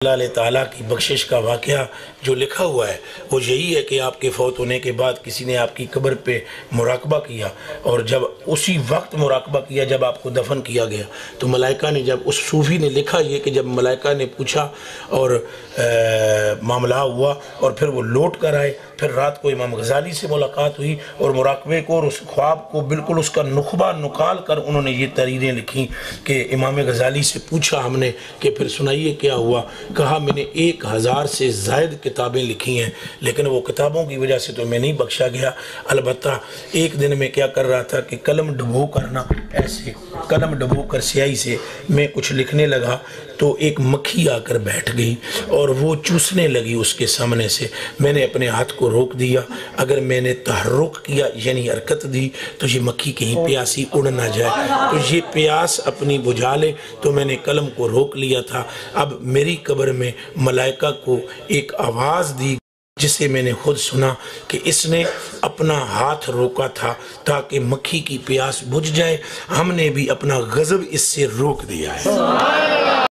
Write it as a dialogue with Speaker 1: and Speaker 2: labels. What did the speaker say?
Speaker 1: اللہ تعالیٰ کی بخشش کا واقعہ جو لکھا ہوا ہے وہ یہی ہے کہ آپ کے فوت ہونے کے بعد کسی نے آپ کی قبر پہ مراقبہ کیا، اور جب اسی وقت مراقبہ کیا جب آپ کو دفن کیا گیا تو ملائکہ نے، جب اس صوفی نے لکھا یہ کہ جب ملائکہ نے پوچھا اور معاملہ ہوا اور پھر وہ لوٹ کر آئے، پھر رات کو امام غزالی سے ملاقات ہوئی اور مراقبے کو اور اس خواب کو بالکل اس کا نخبہ نکال کر انہوں نے یہ تحریریں لکھی کہ امام غزالی سے پوچھا ہم نے کہ پھر سنائیے کیا ہوا، کہا میں نے 1000 سے زائد کتابیں لکھی ہیں لیکن وہ کتابوں کی وجہ سے تو میں نہیں بخشا گیا، البتہ ایک دن میں کیا کر رہا تھا کہ قلم ڈبو کرنا، ایسے قلم ڈبو کر سیاہی سے میں کچھ لکھنے لگا تو ایک مکھی آ کر بیٹھ گئی اور وہ چوسنے لگی اس کے سامنے سے، میں نے اپنے ہاتھ کو روک دیا، اگر میں نے تحرک کیا یعنی حرکت دی تو یہ مکھی کہیں پیاسی اڑ نہ جائے، تو یہ پیاس اپنی بجھا لے، تو میں نے قلم کو روک لیا تھا۔ اب میری قبر میں ملائکہ کو ایک آواز دی جسے میں نے خود سنا کہ اس نے اپنا ہاتھ روکا تھا تاکہ مکھی کی پیاس بجھ جائے، ہم نے بھی اپنا غضب اس سے روک دیا ہے۔